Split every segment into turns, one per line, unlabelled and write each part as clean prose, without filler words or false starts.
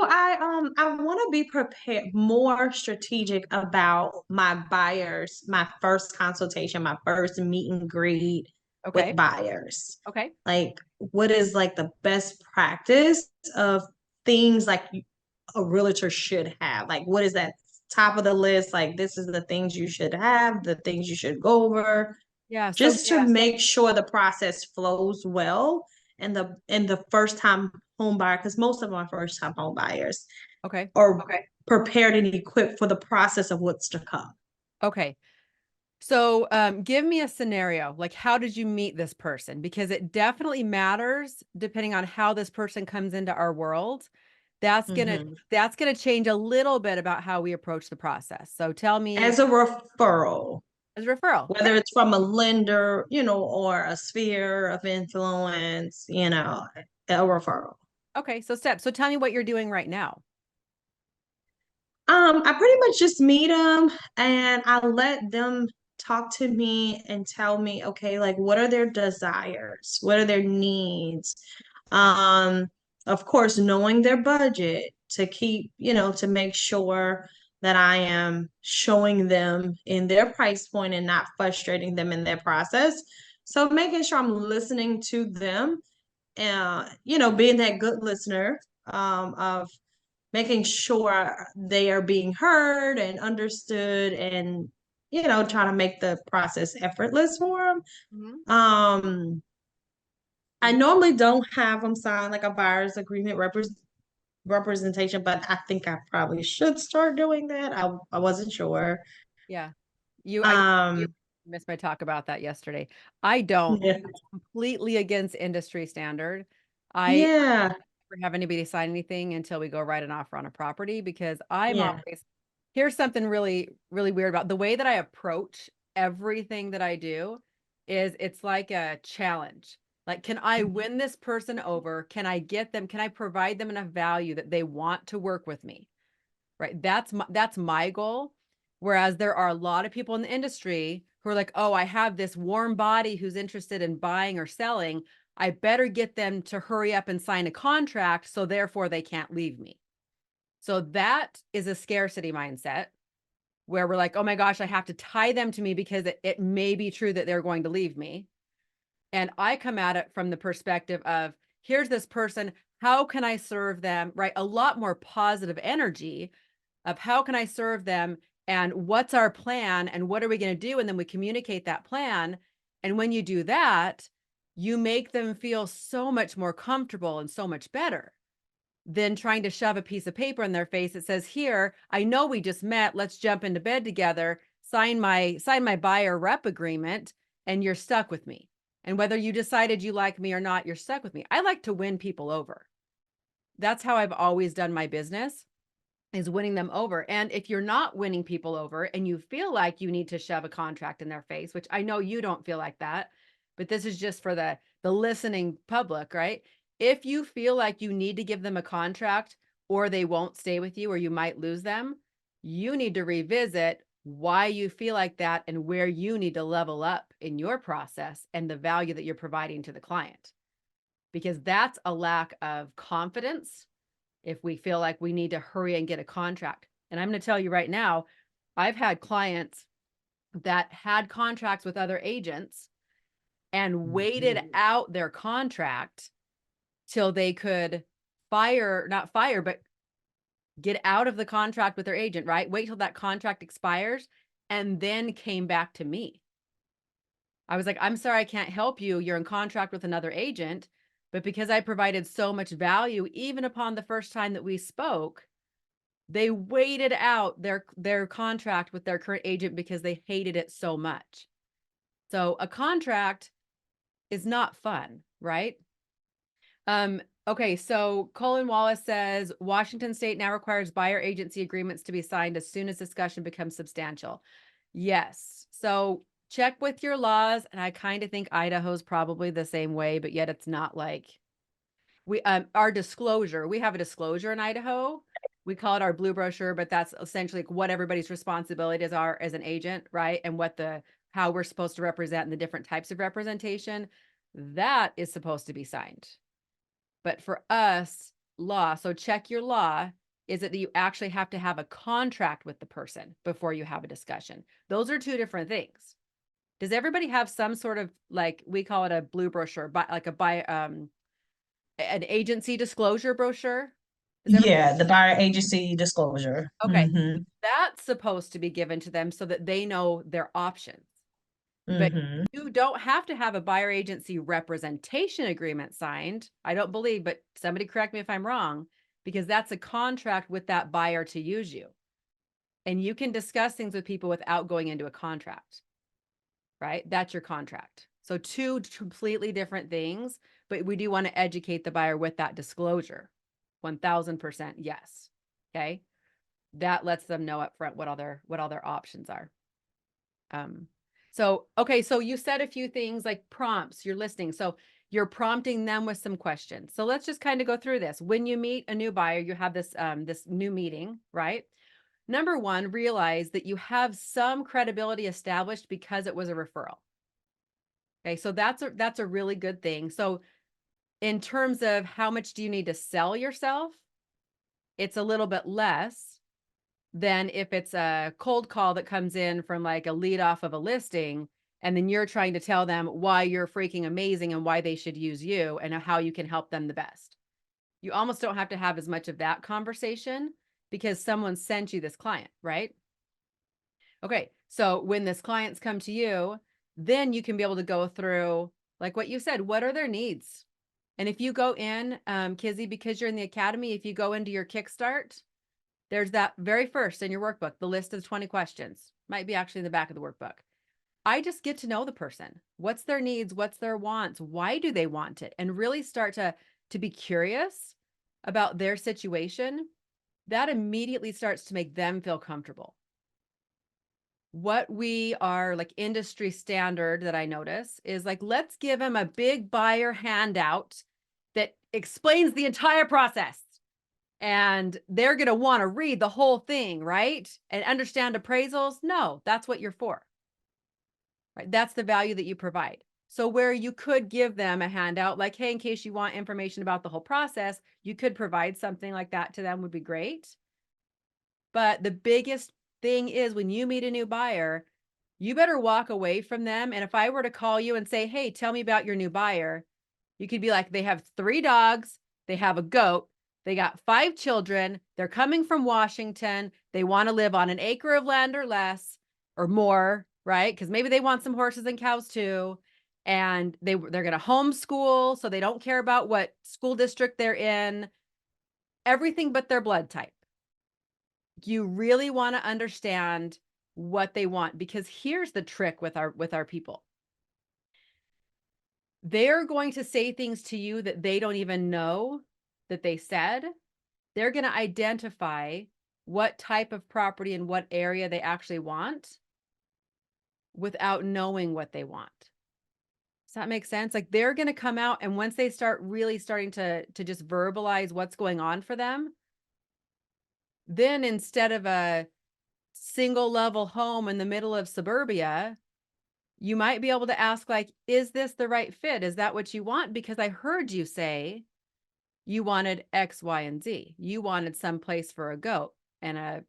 I want to be prepared, more strategic about my buyers, my first consultation, my first meet and greet with
Okay.
buyers.
Okay.
Like, what is like the best practice of things like a realtor should have? Like, what is that top of the list? Like, this is the things you should have, the things you should go over,
Yeah. So
just to make sure the process flows well and the first time home buyer, because most of them are first time home buyers,
okay.
are prepared and equipped for the process of what's to come.
Okay. So give me a scenario. Like, how did you meet this person? Because it definitely matters depending on how this person comes into our world. That's gonna
Mhm.
that's gonna change a little bit about how we approach the process. So tell me
As a referral,
as a referral. Yeah.
whether it's from a lender, or a sphere of influence, a referral.
Okay. So steps. So tell me what you're doing right now.
I pretty much just meet them and I let them talk to me and tell me, okay, like what are their desires? What are their needs? Um, of course, knowing their budget to keep, to make sure that I am showing them in their price point and not frustrating them in their process. So making sure I'm listening to them, being that good listener, of making sure they are being heard and understood and trying to make the process effortless for them.
Mhm.
I normally don't have them sign like a buyer's agreement representation, but I think I probably should start doing that. I wasn't sure.
Yeah. You
um
missed my talk about that yesterday. I don't.
yeah,
That's completely against industry standard. I
yeah,
never have anybody sign anything until we go write an offer on a property because I'm
yeah.
always here's something really, really weird about the way that I approach everything that I do is it's like a challenge. Like, can I win this person over? Can I get them? Can I provide them enough value that they want to work with me? Right. That's my goal. Whereas there are a lot of people in the industry who are like, oh, I have this warm body who's interested in buying or selling. I better get them to hurry up and sign a contract. So therefore they can't leave me. So that is a scarcity mindset where we're like, oh my gosh, I have to tie them to me because it may be true that they're going to leave me. And I come at it from the perspective of here's this person. How can I serve them? Right. A lot more positive energy of how can I serve them and what's our plan and what are we going to do? And then we communicate that plan. And when you do that, you make them feel so much more comfortable and so much better than trying to shove a piece of paper in their face that says, here, I know we just met. Let's jump into bed together, sign my buyer rep agreement, and you're stuck with me. And whether you decided you like me or not, you're stuck with me. I like to win people over. That's how I've always done my business is winning them over. And if you're not winning people over and you feel like you need to shove a contract in their face, which I know you don't feel like that, but this is just for the listening public, right? If you feel like you need to give them a contract or they won't stay with you or you might lose them, you need to revisit why you feel like that and where you need to level up in your process and the value that you're providing to the client. Because that's a lack of confidence if we feel like we need to hurry and get a contract. And I'm going to tell you right now, I've had clients that had contracts with other agents and waited out their contract till they could not fire, but get out of the contract with their agent, right? Wait till that contract expires and then came back to me. I was like, I'm sorry, I can't help you. You're in contract with another agent. But because I provided so much value, even upon the first time that we spoke, they waited out their contract with their current agent because they hated it so much. So a contract is not fun, right? Okay, so Colin Wallace says Washington State now requires buyer agency agreements to be signed as soon as discussion becomes substantial. Yes. So check with your laws, and I kind of think Idaho's probably the same way, but yet it's not like we our disclosure. We have a disclosure in Idaho. We call it our blue brochure, but that's essentially like what everybody's responsibilities are as an agent, right? And what how we're supposed to represent and the different types of representation. That is supposed to be signed. But for us, law. So check your law. Is it that you actually have to have a contract with the person before you have a discussion? Those are two different things. Does everybody have some sort of, like, we call it a blue brochure, but like an agency disclosure brochure? Is everybody
Yeah, the buyer agency disclosure.
okay?
Mm-hmm.
That's supposed to be given to them so that they know their options. But
Mm-hmm.
you don't have to have a buyer agency representation agreement signed. I don't believe, but somebody correct me if I'm wrong, because that's a contract with that buyer to use you. And you can discuss things with people without going into a contract, right? That's your contract. So two completely different things, but we do want to educate the buyer with that disclosure. 1000% yes. Okay. That lets them know up front what all their options are. Um, so, okay, so you said a few things like prompts, you're listening. So you're prompting them with some questions. So let's just kind of go through this. When you meet a new buyer, you have this new meeting, right? Number one, realize that you have some credibility established because it was a referral. Okay, so that's a really good thing. So in terms of how much do you need to sell yourself, it's a little bit less than if it's a cold call that comes in from like a lead off of a listing, and then you're trying to tell them why you're freaking amazing and why they should use you and how you can help them the best. You almost don't have to have as much of that conversation because someone sent you this client, right? Okay, so when this clients come to you, then you can be able to go through, like what you said, what are their needs? And if you go in, Kizzy, because you're in the academy, if you go into your Kickstart, there's that very first in your workbook, the list of 20 questions. Might be actually in the back of the workbook. I just get to know the person. What's their needs? What's their wants? Why do they want it? And really start to be curious about their situation. That immediately starts to make them feel comfortable. What we are like industry standard that I notice is like, let's give them a big buyer handout that explains the entire process. And they're going to want to read the whole thing, right? And understand appraisals. No, that's what you're for, right? That's the value that you provide. So where you could give them a handout like, hey, in case you want information about the whole process, you could provide something like that to them, would be great. But the biggest thing is when you meet a new buyer, you better walk away from them. And if I were to call you and say, hey, tell me about your new buyer, you could be like, they have 3 dogs, they have a goat, they got 5 children, they're coming from Washington, they want to live on an acre of land or less or more, right? Because maybe they want some horses and cows too. And they're going to homeschool, so they don't care about what school district they're in, everything but their blood type. You really want to understand what they want, because here's the trick with our people. They're going to say things to you that they don't even know that they said. They're going to identify what type of property and what area they actually want without knowing what they want. Does that make sense? Like they're going to come out, and once they start really starting to just verbalize what's going on for them, then instead of a single level home in the middle of suburbia, you might be able to ask like, is this the right fit? Is that what you want? Because I heard you say you wanted X, Y, and Z. You wanted some place for a goat and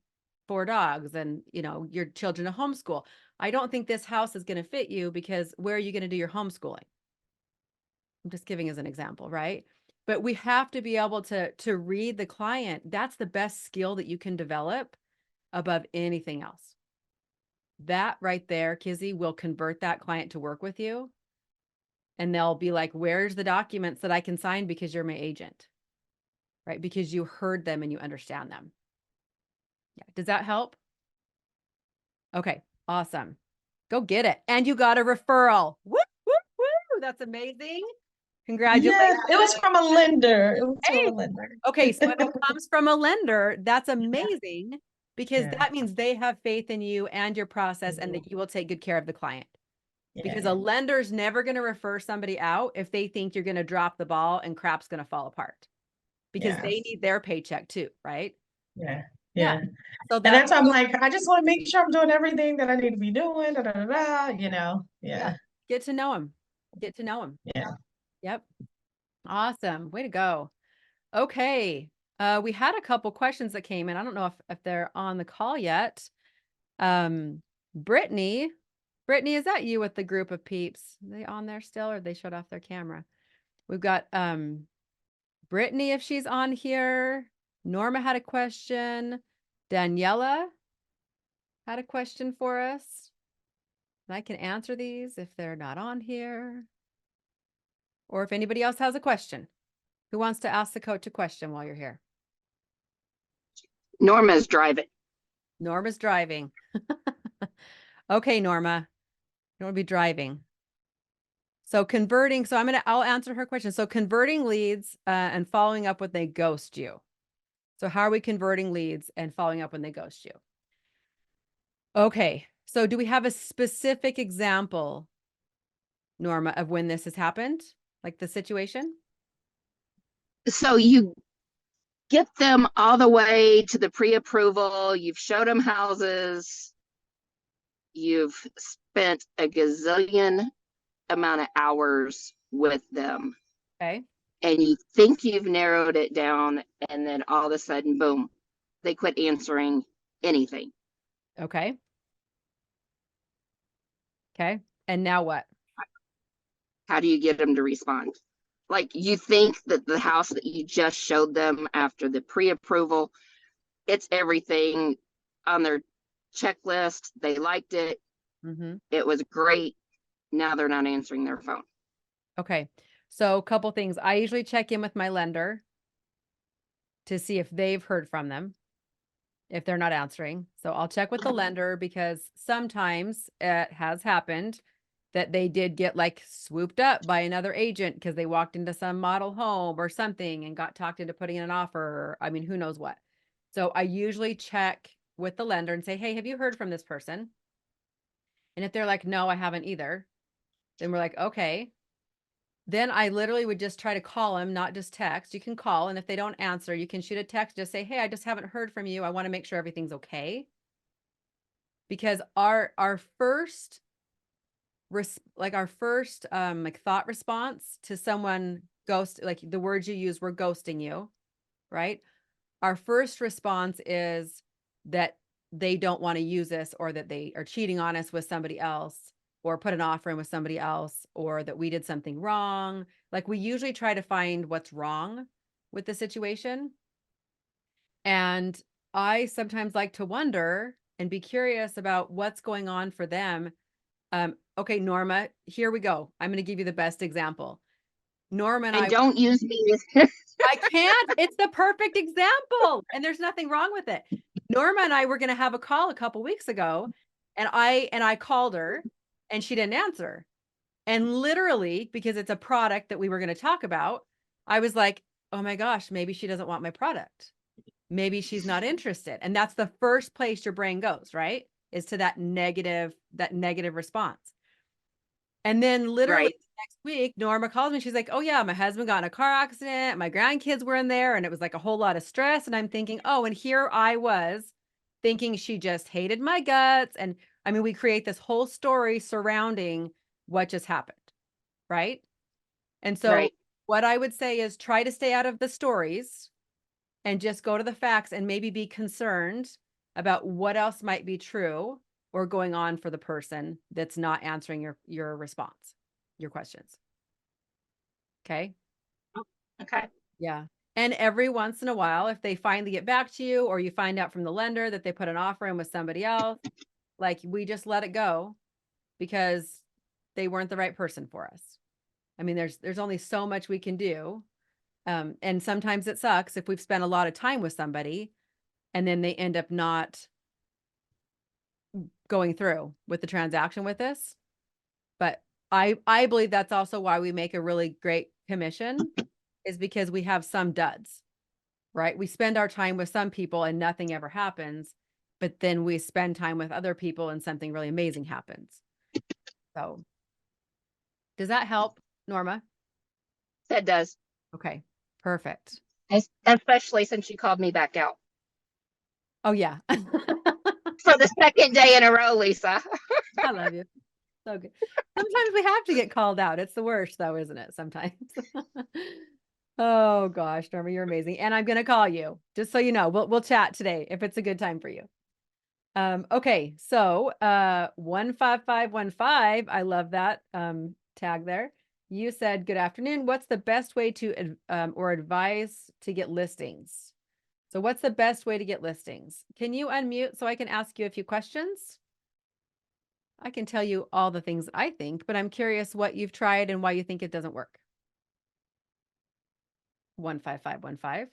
4 dogs and, your children to homeschool. I don't think this house is going to fit you because where are you going to do your homeschooling? I'm just giving as an example, right? But we have to be able to read the client. That's the best skill that you can develop above anything else. That right there, Kizzy, will convert that client to work with you. And they'll be like, where's the documents that I can sign because you're my agent, right? Because you heard them and you understand them. Yeah. Does that help? Okay. Awesome. Go get it. And you got a referral. Woo, woo, woo. That's amazing.
Yes,
Congratulations.
it was from a lender. It was from
Hey.
a lender.
Okay. So if it comes from a lender, that's amazing because
Yeah.
that means they have faith in you and your process and
Mhm.
that you will take good care of the client. Because
Yeah.
a lender's never going to refer somebody out if they think you're going to drop the ball and crap's going to fall apart, because
Yeah.
they need their paycheck too, right?
Yeah.
Yeah.
Yeah.
So
And
that's,
that's why I'm like, I just want to make sure I'm doing everything that I need to be doing. Da, da, da, da,
yeah,
Yeah.
get to know them. Get to know them.
Yeah.
Yep. Awesome. Way to go. Okay. We had a couple questions that came in. I don't know if they're on the call yet. Brittany, Brittany, is that you with the group of peeps? Are they on there still, or they shut off their camera? We've got Brittany, if she's on here. Norma had a question. Daniela had a question for us. And I can answer these if they're not on here. Or if anybody else has a question. Who wants to ask the coach a question while you're here?
Norma's driving.
Norma's driving. Okay, Norma. You want to be driving. So converting, so I'll answer her question. So converting leads and following up when they ghost you. So how are we converting leads and following up when they ghost you? Okay. So do we have a specific example, Norma, of when this has happened? Like the situation?
So you get them all the way to the pre-approval. You've showed them houses. You've spent a gazillion amount of hours with them.
Okay.
And you think you've narrowed it down, and then all of a sudden, boom, they quit answering anything.
Okay. Okay. And now what?
How do you get them to respond? Like, you think that the house that you just showed them after the pre-approval, it's everything on their checklist. They liked it.
Mm-hmm.
It was great. Now they're not answering their phone.
Okay. So a couple things. I usually check in with my lender to see if they've heard from them, if they're not answering. So I'll check with the lender because sometimes it has happened that they did get like swooped up by another agent because they walked into some model home or something and got talked into putting in an offer. Or, I mean, who knows what. So I usually check with the lender and say, hey, have you heard from this person? And if they're like, no, I haven't either, then we're like, okay. Then I literally would just try to call them, not just text. You can call, and if they don't answer, you can shoot a text, just say, hey, I just haven't heard from you. I want to make sure everything's okay. Because our first like thought response to someone like the words you use were ghosting you, right? Our first response is that they don't want to use us, or that they are cheating on us with somebody else, or put an offer in with somebody else, or that we did something wrong. Like, we usually try to find what's wrong with the situation. And I sometimes like to wonder and be curious about what's going on for them. Okay, Norma, here we go. I'm going to give you the best example. Norma and
And
I
don't use me.
I can't. It's the perfect example, and there's nothing wrong with it. Norma and I were going to have a call a couple weeks ago, and I called her, and she didn't answer. And literally, because it's a product that we were going to talk about, I was like, "Oh my gosh, maybe she doesn't want my product. Maybe she's not interested." And that's the first place your brain goes, right? Is to that negative response. And then literally
Right.
next week, Norma calls me. She's like, oh, yeah, my husband got in a car accident. My grandkids were in there, and it was like a whole lot of stress. And I'm thinking, oh, and here I was thinking she just hated my guts. And I mean, we create this whole story surrounding what just happened. Right. And so
Right.
what I would say is try to stay out of the stories and just go to the facts, and maybe be concerned about what else might be true or going on for the person that's not answering your response, your questions. Okay.
Okay.
Yeah. And every once in a while, if they finally get back to you, or you find out from the lender that they put an offer in with somebody else, like, we just let it go because they weren't the right person for us. I mean, there's only so much we can do. And sometimes it sucks if we've spent a lot of time with somebody and then they end up not going through with the transaction with us. But I believe that's also why we make a really great commission, is because we have some duds, right? We spend our time with some people and nothing ever happens, but then we spend time with other people and something really amazing happens. So does that help, Norma?
That does.
Okay, perfect.
Especially since you called me back out
Oh yeah.
for the second day in a row, Lisa.
I love you. So good. Sometimes we have to get called out. It's the worst though, isn't it? Sometimes. Oh gosh, Norma, you're amazing. And I'm gonna call you, just so you know. We'll chat today if it's a good time for you. Okay, so 15515, I love that tag there. You said, good afternoon. What's the best way to or advise to get listings? So what's the best way to get listings? Can you unmute so I can ask you a few questions? I can tell you all the things that I think, but I'm curious what you've tried and why you think it doesn't work. 15515.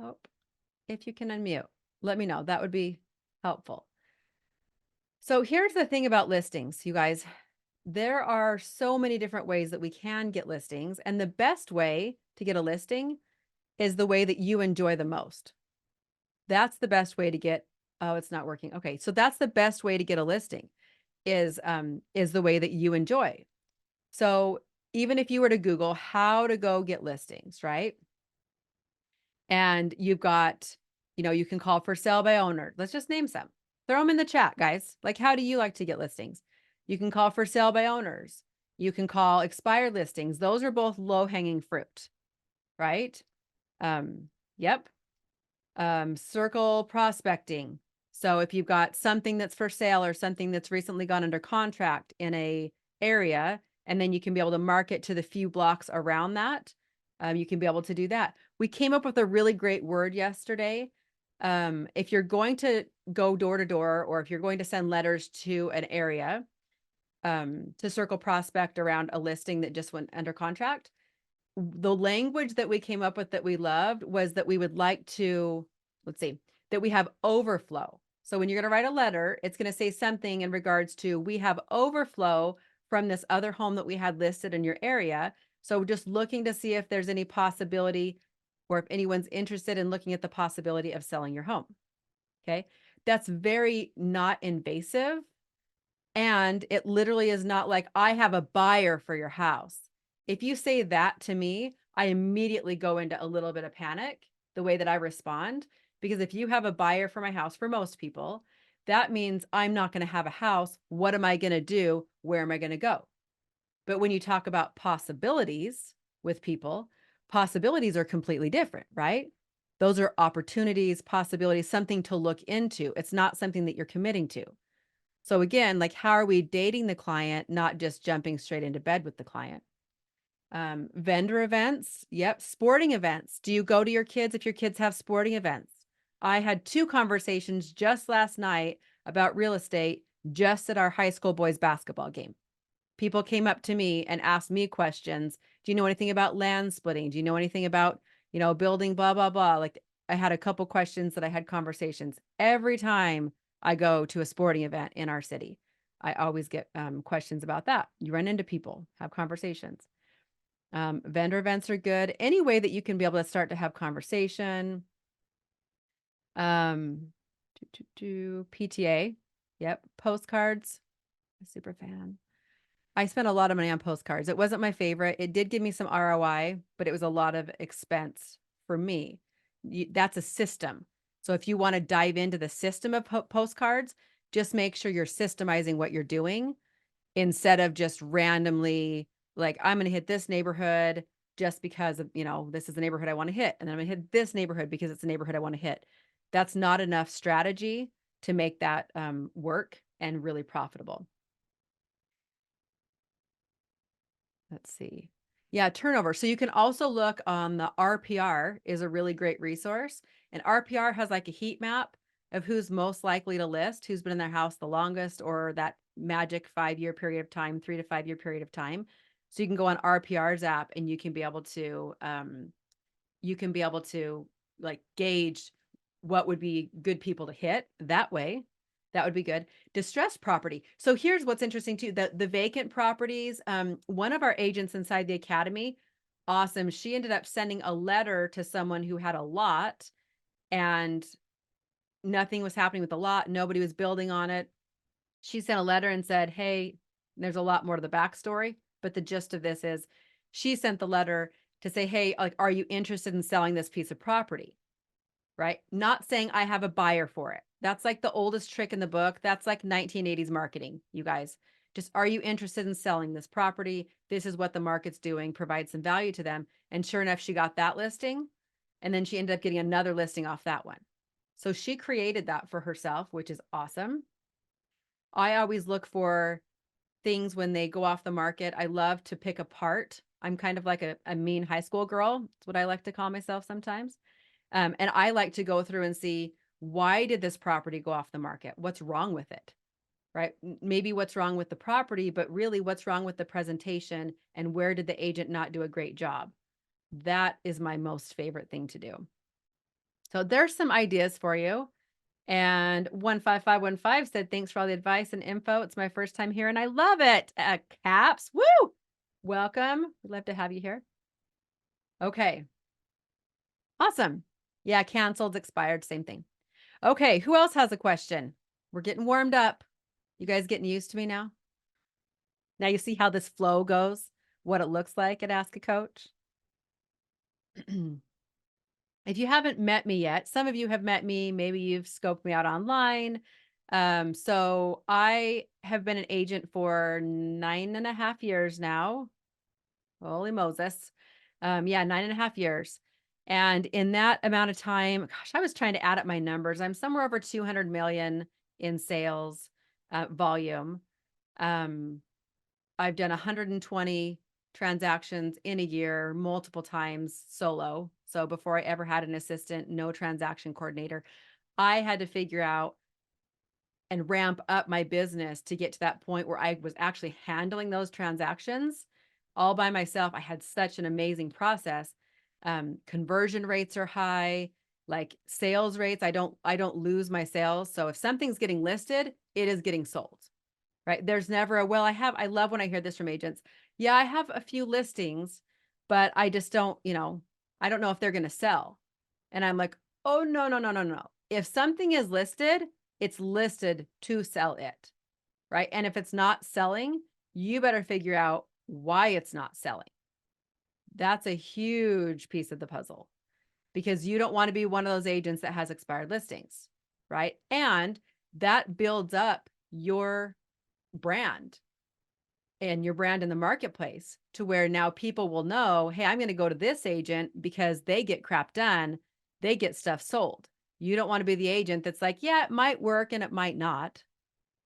Oh, if you can unmute, let me know. That would be helpful. So here's the thing about listings, you guys. There are so many different ways that we can get listings, and the best way to get a listing is the way that you enjoy the most. That's the best way to get, oh, it's not working. Okay, so that's the best way to get a listing is the way that you enjoy. So even if you were to Google how to go get listings, right? And you've got, you can call for sale by owner. Let's just name some. Throw them in the chat, guys. Like, how do you like to get listings? You can call for sale by owners. You can call expired listings. Those are both low-hanging fruit, right? Yep. Circle prospecting. So if you've got something that's for sale or something that's recently gone under contract in a area, and then you can be able to market to the few blocks around that, you can be able to do that. We came up with a really great word yesterday. If you're going to go door to door, or if you're going to send letters to an area, to circle prospect around a listing that just went under contract, the language that we came up with that we loved was that we would like to, let's see, that we have overflow. So when you're going to write a letter, it's going to say something in regards to, we have overflow from this other home that we had listed in your area. So just looking to see if there's any possibility, or if anyone's interested in looking at the possibility of selling your home. Okay. That's very not invasive. And it literally is not like, I have a buyer for your house. If you say that to me, I immediately go into a little bit of panic, the way that I respond. Because if you have a buyer for my house, for most people, that means I'm not going to have a house. What am I going to do? Where am I going to go? But when you talk about possibilities with people, possibilities are completely different, right? Those are opportunities, possibilities, something to look into. It's not something that you're committing to. So again, like, how are we dating the client, not just jumping straight into bed with the client? Vendor events. Yep. Sporting events. Do you go to your kids if your kids have sporting events? I had 2 conversations just last night about real estate, just at our high school boys basketball game. People came up to me and asked me questions. Do you know anything about land splitting? Do you know anything about, building blah, blah, blah? Like, I had a couple questions that I had conversations every time I go to a sporting event in our city. I always get questions about that. You run into people, have conversations. Vendor events are good. Any way that you can be able to start to have conversation. PTA. Yep. Postcards. A super fan. I spent a lot of money on postcards. It wasn't my favorite. It did give me some ROI, but it was a lot of expense for me. That's a system. So if you want to dive into the system of postcards, just make sure you're systemizing what you're doing, instead of just randomly, like, I'm going to hit this neighborhood just because of, this is the neighborhood I want to hit. And then I'm going to hit this neighborhood because it's the neighborhood I want to hit. That's not enough strategy to make that work and really profitable. Let's see. Yeah, turnover. So you can also look on the RPR is a really great resource. And RPR has like a heat map of who's most likely to list, who's been in their house the longest, or that magic 5-year period of time, 3 to 5 year period of time. So you can go on RPR's app and you can be able to like gauge what would be good people to hit that way. That would be good. Distressed property. So here's what's interesting too, the vacant properties. One of our agents inside the academy, awesome. She ended up sending a letter to someone who had a lot and nothing was happening with the lot. Nobody was building on it. She sent a letter and said, hey, there's a lot more to the backstory, but the gist of this is she sent the letter to say, hey, like, are you interested in selling this piece of property? Right? Not saying I have a buyer for it. That's like the oldest trick in the book. That's like 1980s marketing, you guys. Just, are you interested in selling this property? This is what the market's doing, provide some value to them. And sure enough, she got that listing. And then she ended up getting another listing off that one. So she created that for herself, which is awesome. I always look for things when they go off the market. I love to pick apart. I'm kind of like a mean high school girl. That's what I like to call myself sometimes. And I like to go through and see, why did this property go off the market? What's wrong with it? Right? Maybe what's wrong with the property, but really what's wrong with the presentation, and where did the agent not do a great job? That is my most favorite thing to do. So there's some ideas for you. And 15515 said, thanks for all the advice and info. It's my first time here and I love it. Caps, woo! Welcome. We'd love to have you here. Okay. Awesome. Yeah, canceled, expired, same thing. Okay, who else has a question? We're getting warmed up. You guys getting used to me now? Now you see how this flow goes, what it looks like at Ask a Coach. If you haven't met me yet, some of you have met me, maybe you've scoped me out online. So I have been an agent for 9.5 years now. Holy Moses. Yeah, 9.5 years. And in that amount of time, gosh, I was trying to add up my numbers. I'm somewhere over 200 million in sales volume. I've done 120 transactions in a year, multiple times solo. So before I ever had an assistant, no transaction coordinator, I had to figure out and ramp up my business to get to that point where I was actually handling those transactions all by myself. I had such an amazing process. Conversion rates are high, like sales rates. I don't lose my sales. So if something's getting listed, it is getting sold. Right? There's never a, well, I love when I hear this from agents. Yeah, I have a few listings, but I just don't, I don't know if they're going to sell. And I'm like, oh, no, no, no, no, no. If something is listed, it's listed to sell it. Right? And if it's not selling, you better figure out why it's not selling. That's a huge piece of the puzzle, because you don't want to be one of those agents that has expired listings. Right? And that builds up your brand and your brand in the marketplace, to where now people will know, hey, I'm going to go to this agent because they get crap done. They get stuff sold. You don't want to be the agent that's like, yeah, it might work and it might not.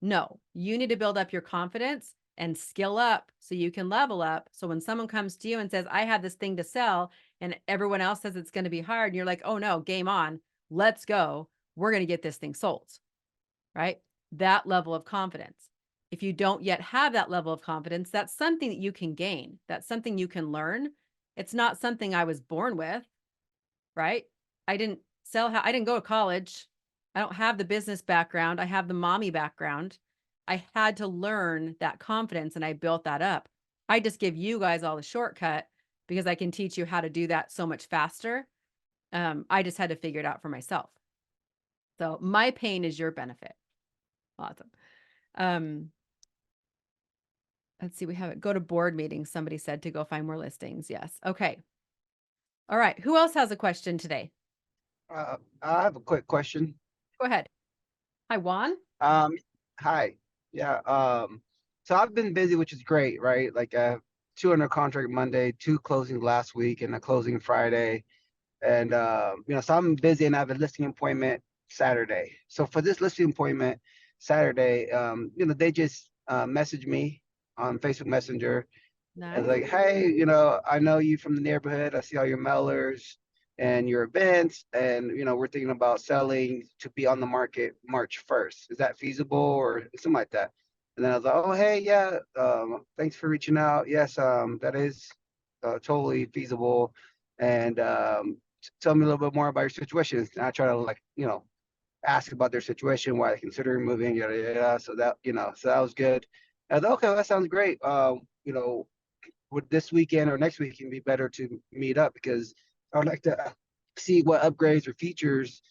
No, you need to build up your confidence and skill up so you can level up. So when someone comes to you and says, I have this thing to sell, and everyone else says it's going to be hard, and you're like, oh no, game on, let's go. We're going to get this thing sold. Right? That level of confidence. If you don't yet have that level of confidence, that's something that you can gain. That's something you can learn. It's not something I was born with, right? I didn't go to college. I don't have the business background. I have the mommy background. I had to learn that confidence, and I built that up. I just give you guys all the shortcut because I can teach you how to do that so much faster. I just had to figure it out for myself. So my pain is your benefit. Awesome. Let's see, we have it. Go to board meetings. Somebody said to go find more listings. Yes. Okay. All right. Who else has a question today?
I have a quick question.
Go ahead. Hi, Juan.
Um, Hi. Yeah. So I've been busy, which is great, right? Like I have two under contract Monday, two closings last week, and a closing Friday. And so I'm busy and I have a listing appointment Saturday. So for this listing appointment Saturday, they just messaged me on Facebook Messenger. And
Nice.
like, hey, I know you from the neighborhood. I see all your mailers and your events, and we're thinking about selling to be on the market March 1st. Is that feasible or something like that? And then I was like, oh, hey, yeah, thanks for reaching out. Yes, that is totally feasible. And tell me a little bit more about your situation. And I try to ask about their situation, why they consider moving, yada yada. So that was good. I was like, okay, well, that sounds great. Would this weekend or next weekend be better to meet up, because I would like to see what upgrades or features.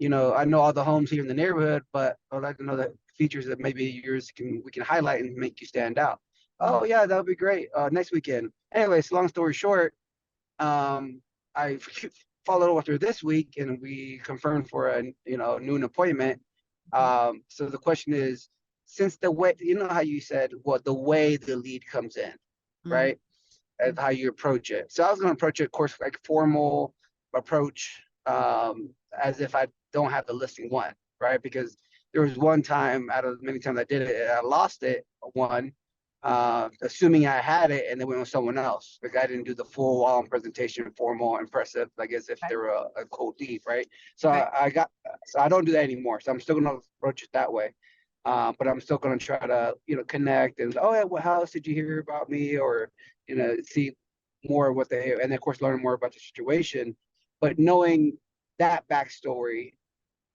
I know all the homes here in the neighborhood, but I would like to know the features that maybe we can highlight and make you stand out. Oh yeah, that would be great. Next weekend. Anyways, long story short, I followed up with her this week and we confirmed for a noon appointment. So the question is, since the way, you know how you said, well, the way the lead comes in,
Mhm.
right? And how you approach it. So I was going to approach it, of course, like formal approach, as if I don't have the listing one, right? Because there was one time out of many times I did it, I lost it one, assuming I had it, and then went with someone else because I didn't do the full on presentation, formal, impressive, like as if
Okay.
they were a cold lead, right? So
Okay.
so I don't do that anymore. So I'm still going to approach it that way. But I'm still going to try to, connect and, oh, yeah, well, how else did you hear about me? Or, see more of what they, and of course, learn more about the situation. But knowing that backstory,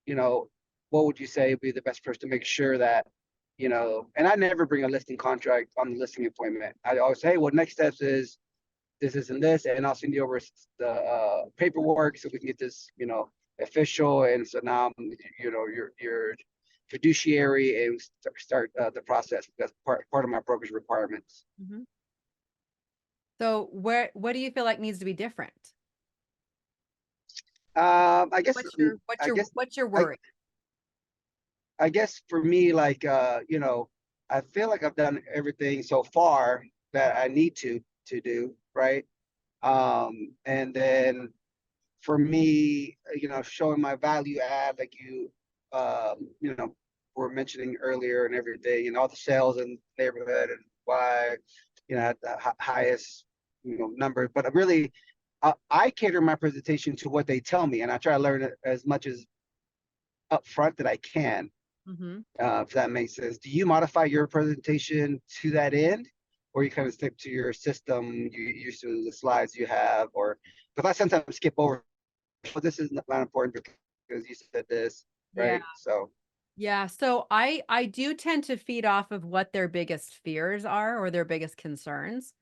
you know, what would you say would be the best person to make sure that, and I never bring a listing contract on the listing appointment. I always say, hey, well, next steps is this and this, and I'll send you over the paperwork so we can get this, official. And so now, your fiduciary and start the process. That's part of my broker's requirements.
Mhm. So what do you feel like needs to be different?
I guess, I guess,
What's your
I,
worry?
I guess for me, like, I feel like I've done everything so far that I need to do, right? And then for me, showing my value add, like were mentioning earlier and everything, and all the sales in the neighborhood and why, at the highest, number. But really, I cater my presentation to what they tell me, and I try to learn it as much as upfront that I can.
Mm-hmm.
If that makes sense. Do you modify your presentation to that end, or you kind of stick to your system, you used to the slides you have, or because I sometimes skip over, but this is not important because you said this,
Yeah.
right? So
Yeah. So I do tend to feed off of what their biggest fears are or their biggest concerns.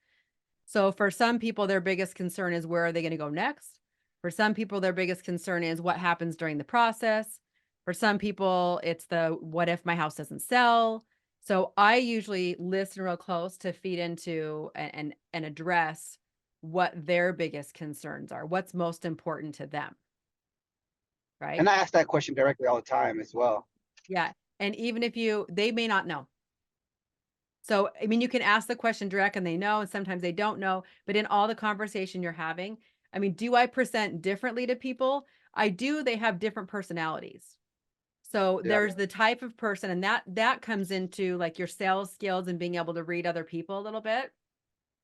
So for some people, their biggest concern is where are they going to go next? For some people, their biggest concern is what happens during the process. For some people, it's the what if my house doesn't sell? So I usually listen real close to feed into and address what their biggest concerns are, what's most important to them, right?
and I ask that question directly all the time as well.
Yeah. And even if they may not know. So, I mean, you can ask the question direct and they know, and sometimes they don't know, but in all the conversation you're having, I mean, do I present differently to people? I do. They have different personalities. So
Yeah.
there's the type of person, and that comes into like your sales skills and being able to read other people a little bit,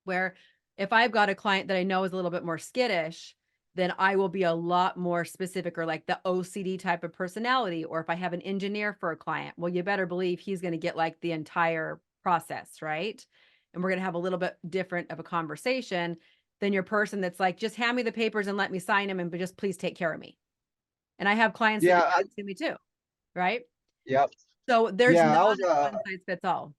where if I've got a client that I know is a little bit more skittish, then I will be a lot more specific, or like the OCD type of personality. Or if I have an engineer for a client, well, you better believe he's going to get like the entire process, right? And we're going to have a little bit different of a conversation than your person that's like, just hand me the papers and let me sign them and but just please take care of me. And I have clients that do
Yeah.
that to me too, right?
Yep.
So there's
Yeah.
not
I was.
a one size fits all.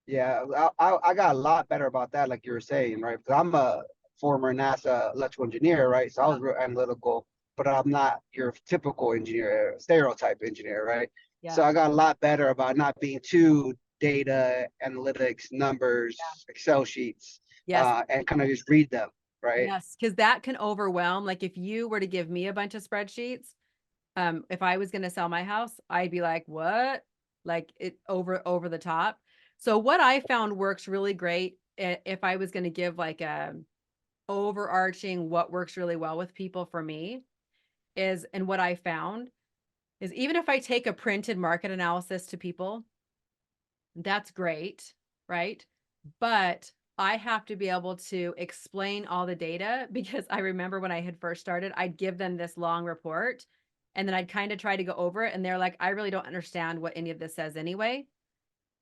Yeah. I got a lot better about that, like you were saying, right? Because I'm a former NASA electrical engineer, right? So I was real analytical, but I'm not your typical engineer, stereotype engineer, right?
Yeah.
So I got a lot better about not being too data analytics, numbers,
Yeah.
Excel sheets,
Yes.
and kind of just read them, right?
Yes, because that can overwhelm. Like if you were to give me a bunch of spreadsheets, if I was going to sell my house, I'd be like, what? Like it over the top. So what I found works really great if I was going to give like a overarching what works really well with people for me is, and what I found is even if I take a printed market analysis to people, that's great, right? But I have to be able to explain all the data because I remember when I had first started, I'd give them this long report and then I'd kind of try to go over it. And they're like, I really don't understand what any of this says anyway.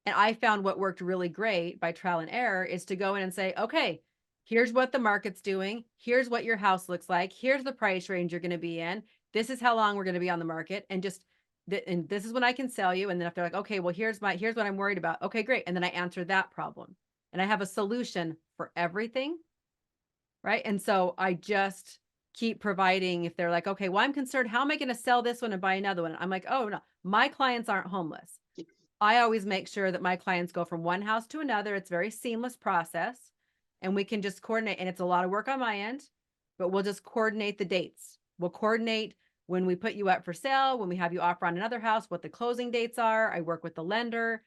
And I found what worked really great by trial and error is to go in and say, okay, here's what the market's doing. Here's what your house looks like. Here's the price range you're going to be in. This is how long we're going to be on the market. And just, and this is when I can sell you. And then if they're like, okay, well, here's what I'm worried about. Okay, great. And then I answer that problem and I have a solution for everything. Right. And so I just keep providing if they're like, okay, well, I'm concerned, how am I going to sell this one and buy another one? I'm like, oh, no, my clients aren't homeless. I always make sure that my clients go from one house to another. It's a very seamless process and we can just coordinate. And it's a lot of work on my end, but we'll just coordinate the dates. We'll coordinate when we put you up for sale, when we have you offer on another house, what the closing dates are. I work with the lender.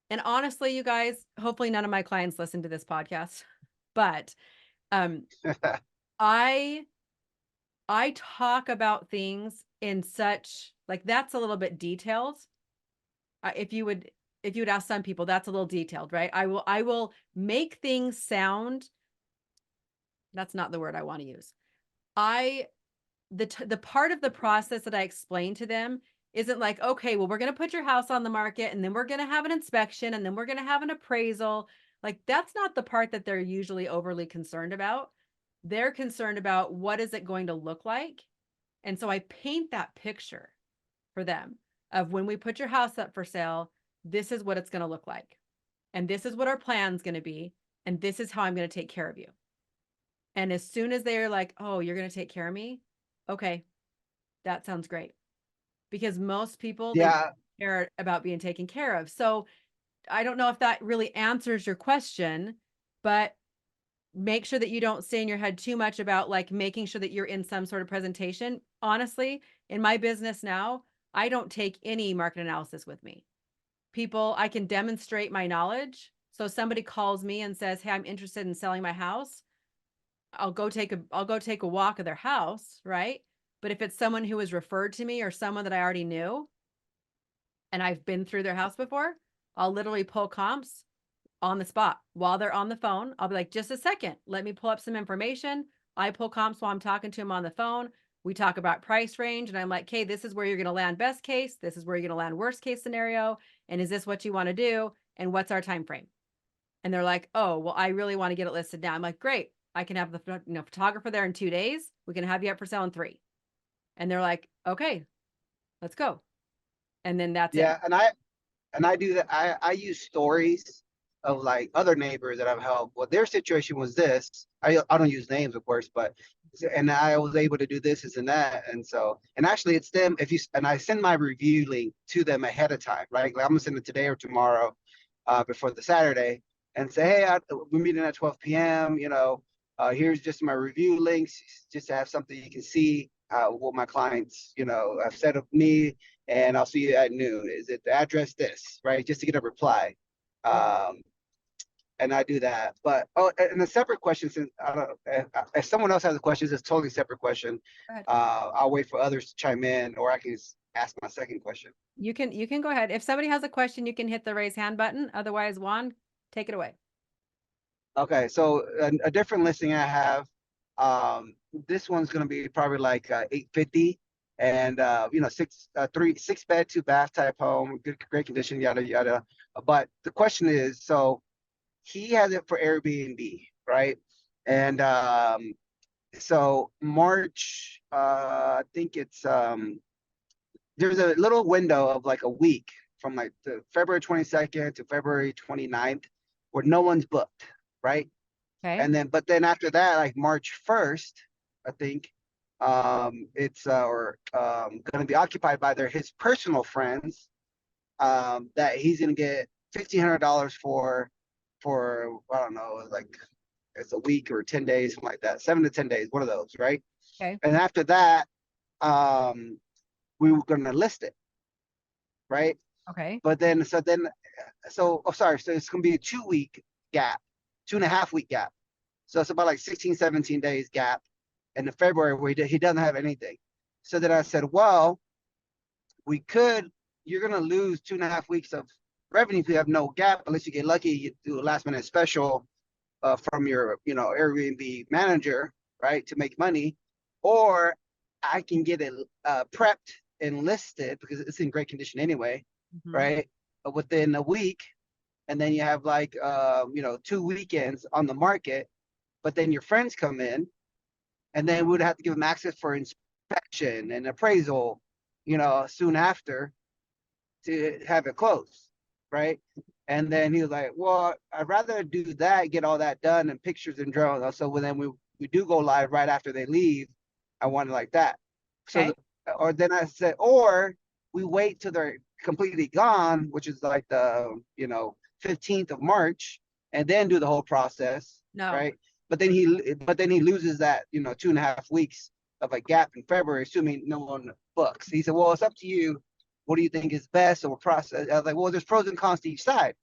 And honestly, you guys, hopefully none of my clients listen to this podcast, but I talk about things in such, like, that's a little bit detailed. If you would ask some people, that's a little detailed, right? I will make things sound, that's not the word I want to use. The part of the process that I explain to them isn't like, okay, well, we're going to put your house on the market and then we're going to have an inspection and then we're going to have an appraisal. Like, that's not the part that they're usually overly concerned about. They're concerned about what is it going to look like. And so I paint that picture for them of when we put your house up for sale, this is what it's going to look like. And this is what our plan's going to be. And this is how I'm going to take care of you. And as soon as they're like, oh, you're going to take care of me. Okay. That sounds great. Because most people, they
Yeah.
care about being taken care of. So I don't know if that really answers your question, but make sure that you don't stay in your head too much about like making sure that you're in some sort of presentation. Honestly, in my business now, I don't take any market analysis with me. People, I can demonstrate my knowledge. So somebody calls me and says, hey, I'm interested in selling my house. I'll go take a walk of their house, right? But if it's someone who was referred to me or someone that I already knew and I've been through their house before, I'll literally pull comps on the spot while they're on the phone. I'll be like, just a second, let me pull up some information. I pull comps while I'm talking to them on the phone. We talk about price range and I'm like, okay, this is where you're going to land best case. This is where you're going to land worst case scenario. And is this what you want to do? And what's our time frame? And they're like, oh, well, I really want to get it listed now. I'm like, great. I can have the photographer there in 2 days. We can have you up for sale in 3. And they're like, okay, let's go. And then that's it.
Yeah, and I do that. I use stories of like other neighbors that I've helped. Well, their situation was this. I don't use names, of course, but and I was able to do this and that, and so and actually it's them. If you and I send my review link to them ahead of time, right? Like I'm gonna send it today or tomorrow, before the Saturday, and say, hey, we're meeting at 12 p.m. Here's just my review links, just to have something you can see what my clients, have said of me, and I'll see you at noon. Is it the address this, right? Just to get a reply. And I do that. But, and a separate question, since I don't know, if someone else has a question, it's a totally separate question. I'll wait for others to chime in, or I can just ask my second question.
You can go ahead. If somebody has a question, you can hit the raise hand button. Otherwise, Juan, take it away.
Okay, so a different listing I have. This one's gonna be probably like 850, and six bed, 2 bath type home, great condition, yada yada. But the question is, so he has it for Airbnb, right? And so March, I think it's there's a little window of like a week from like the February 22nd to February 29th where no one's booked, right?
Okay.
And then, but then after that, like March 1st, I think, it's going to be occupied by his personal friends, that he's going to get $1,500 for I don't know, like it's a week or 10 days, something like that, 7 to 10 days, one of those, right?
Okay.
And after that, we were going to list it, right?
Okay.
But then, so it's going to be a 2-week gap, 2.5-week gap. So it's about like 16, 17 days gap in the February where he doesn't have anything. So then I said, well, you're going to lose 2.5 weeks of revenue if you have no gap, unless you get lucky, you do a last minute special from your, Airbnb manager, right, to make money. Or I can get it prepped and listed because it's in great condition anyway, right, within a week. And then you have like, 2 weekends on the market. But then your friends come in, and then we'd have to give them access for inspection and appraisal, soon after to have it closed, right? And then he was like, well, I'd rather do that, get all that done and pictures and drones. So then we do go live right after they leave. I want it like that.
Okay.
Or then I said, or we wait till they're completely gone, which is like the, 15th of March, and then do the whole process,
No.
right? But then he loses that, 2.5 weeks of a gap in February, assuming no one books. He said, well, it's up to you. What do you think is best? Or process. I was like, well, there's pros and cons to each side,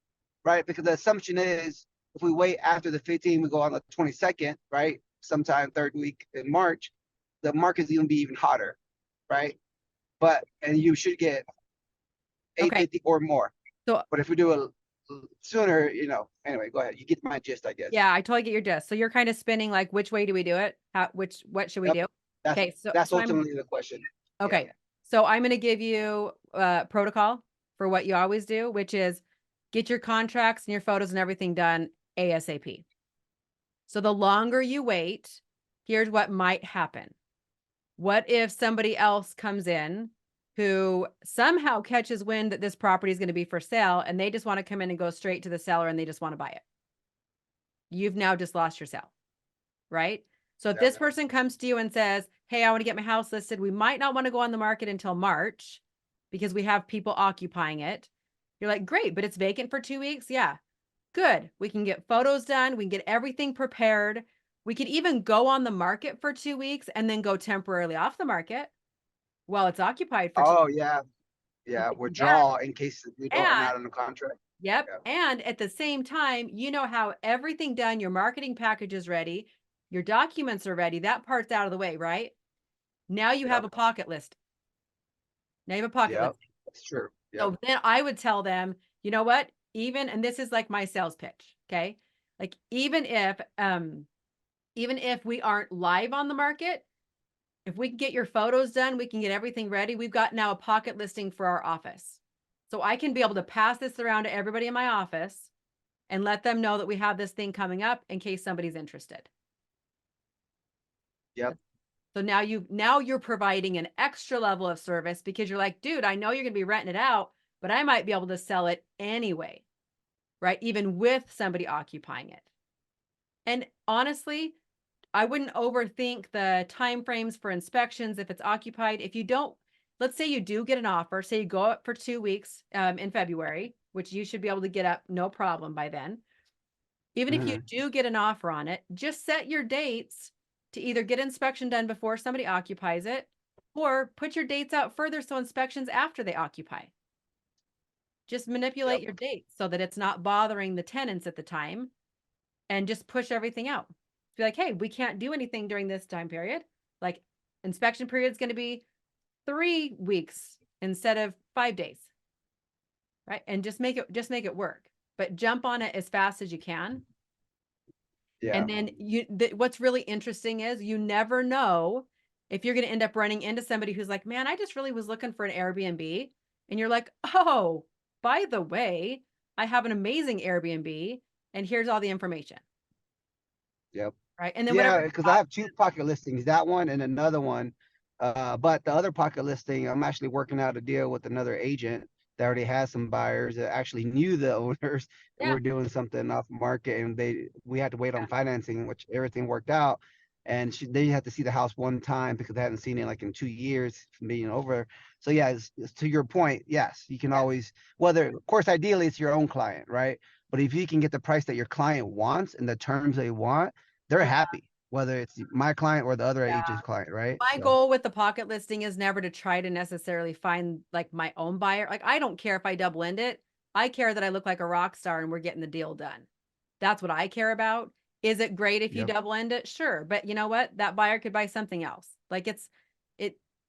right? Because the assumption is if we wait after the 15th, we go on the 22nd, right? Sometime third week in March, the market's going to be even hotter, right? And you should get
Okay.
850 or more.
So
But if we do it sooner, anyway, go ahead. You get my gist, I guess.
yeah, I totally get your gist. So you're kind of spinning like, which way do we do it? What should we
Yep.
do? Okay,
That's
so
ultimately the question.
okay.
Yeah.
So I'm going to give you protocol for what you always do, which is get your contracts and your photos and everything done ASAP. So the longer you wait, here's what might happen. What if somebody else comes in who somehow catches wind that this property is going to be for sale and they just want to come in and go straight to the seller and they just want to buy it? You've now just lost your sale, right? So if this person comes to you and says, hey, I want to get my house listed, we might not want to go on the market until March because we have people occupying it. You're like, great, but it's vacant for 2 weeks. Yeah, good. We can get photos done. We can get everything prepared. We could even go on the market for 2 weeks and then go temporarily off the market while it's occupied for 2
Oh,
weeks.
yeah. Yeah.
Yeah.
Withdraw in case we don't, are not
And
under contract.
yep.
Yeah.
And at the same time, you know how everything done, your marketing package is ready, your documents are ready. That part's out of the way, right? Now you have
Yep.
a pocket list. Now you have a pocket
Yep.
listing.
That's true. Yep.
So then I would tell them, you know what? Even, and this is like my sales pitch, okay? Like even if we aren't live on the market, if we can get your photos done, we can get everything ready. We've got now a pocket listing for our office. So I can be able to pass this around to everybody in my office and let them know that we have this thing coming up in case somebody's interested.
Yep.
So now you're providing an extra level of service because you're like, dude, I know you're going to be renting it out, but I might be able to sell it anyway, right? Even with somebody occupying it. And honestly, I wouldn't overthink the timeframes for inspections if it's occupied. If you don't, let's say you do get an offer, say you go up for 2 weeks in February, which you should be able to get up no problem by then. Even if you do get an offer on it, just set your dates to either get inspection done before somebody occupies it or put your dates out further so inspections after they occupy. Just manipulate your dates so that it's not bothering the tenants at the time and just push everything out. Be like, hey, we can't do anything during this time period. Like inspection period is going to be 3 weeks instead of 5 days. Right? And just make it work. But jump on it as fast as you can.
Yeah.
And then what's really interesting is you never know if you're going to end up running into somebody who's like, man, I just really was looking for an Airbnb. And you're like, oh, by the way, I have an amazing Airbnb and here's all the information.
Yep.
Right. And then
Yeah,
whatever.
because I have 2 pocket listings, that one and another one. But the other pocket listing, I'm actually working out a deal with another agent that already has some buyers that actually knew the owners, and
Yeah.
we're doing something off market, and we had to wait on financing, which everything worked out. And they had to see the house one time because they hadn't seen it like in 2 years from being over. So yeah, it's to your point, yes, you can always, whether, of course, ideally it's your own client, right? But if you can get the price that your client wants and the terms they want, they're happy, whether it's my client or the other agent's client, right?
My
So,
goal with the pocket listing is never to try to necessarily find like my own buyer. Like I don't care if I double end it. I care that I look like a rock star and we're getting the deal done. That's what I care about. Is it great if you
yep,
double end it? Sure. But you know what? That buyer could buy something else. Like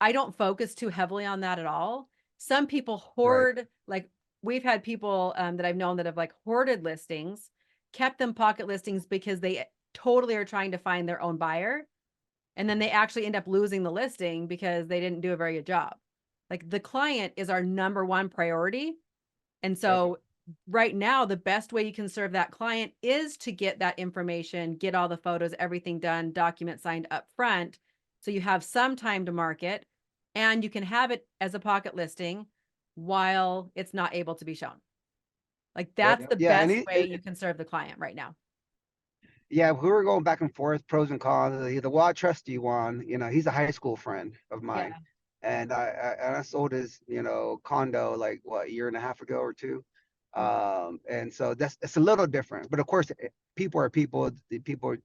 I don't focus too heavily on that at all. Some people
right,
hoard, like we've had people that I've known that have like hoarded listings, kept them pocket listings because they totally are trying to find their own buyer. And then they actually end up losing the listing because they didn't do a very good job. Like the client is our number one priority. And so right now, the best way you can serve that client is to get that information, get all the photos, everything done, document signed up front. So you have some time to market and you can have it as a pocket listing while it's not able to be shown. Like that's the
yeah, and
best way you can serve the client right now.
yeah, we were going back and forth, pros and cons. Well, I trust you, Juan. He's a high school friend of
Yeah.
mine, and I sold his condo like what, a year and a half ago or two. And so it's a little different, but of course, people are people. The people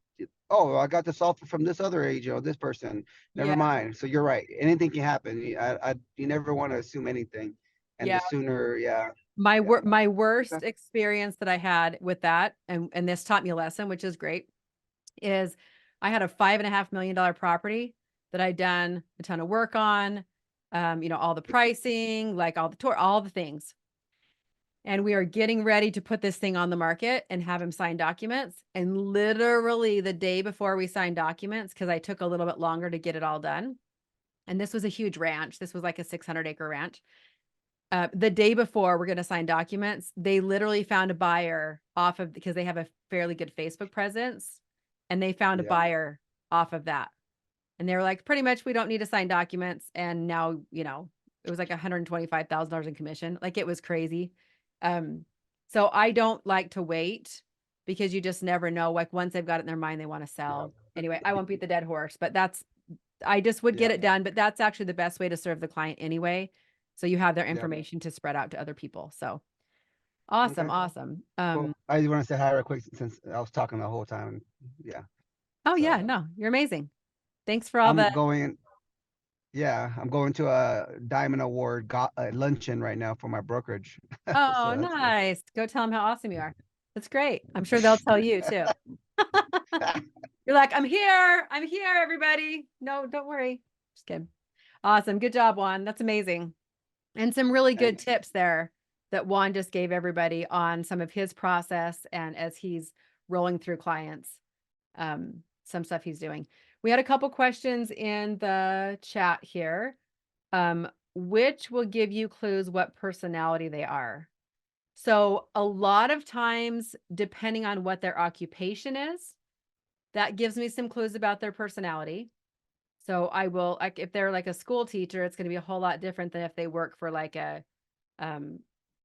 oh, I got this offer from this other agent or this person. Never
Yeah.
mind. So you're right. Anything can happen. You never want to assume anything. And the
Yeah.
sooner, yeah,
My
yeah.
my
Okay.
worst experience that I had with that, and this taught me a lesson, which is great, is I had a $5.5 million property that I'd done a ton of work on, all the pricing, like all the tour, all the things. And we are getting ready to put this thing on the market and have him sign documents. And literally the day before we signed documents, because I took a little bit longer to get it all done. And this was a huge ranch. This was like a 600-acre ranch. The day before we're going to sign documents, they literally found a buyer off of, because they have a fairly good Facebook presence, and they found a
Yeah.
buyer off of that. And they were like, pretty much, we don't need to sign documents. And now, it was like $125,000 in commission. Like, it was crazy. So I don't like to wait, because you just never know. Like, once they've got it in their mind, they want to
Yeah.
sell. Anyway, I won't beat the dead horse, but I just would get
Yeah.
it done. But that's actually the best way to serve the client anyway. So you have their
Yeah.
information to spread out to other people. So awesome.
Okay.
Awesome.
Cool. I just want to say hi real quick since I was talking the whole time. Yeah.
Oh
So
yeah, no, you're amazing. Thanks for all the,
I'm going. Yeah, I'm going to a Diamond Award luncheon right now for my brokerage.
oh,
So that's good.
nice. Go tell them how awesome you are. That's great. I'm sure they'll tell you too. You're like, I'm here. I'm here, everybody. No, don't worry. Just kidding. Awesome. Good job, Juan. That's amazing. And some really good
Thanks.
tips there that Juan just gave everybody on some of his process, and as he's rolling through clients, some stuff he's doing. We had a couple questions in the chat here. Which will give you clues what personality they are. So a lot of times, depending on what their occupation is, that gives me some clues about their personality. So I will, like, if they're like a school teacher, it's going to be a whole lot different than if they work for like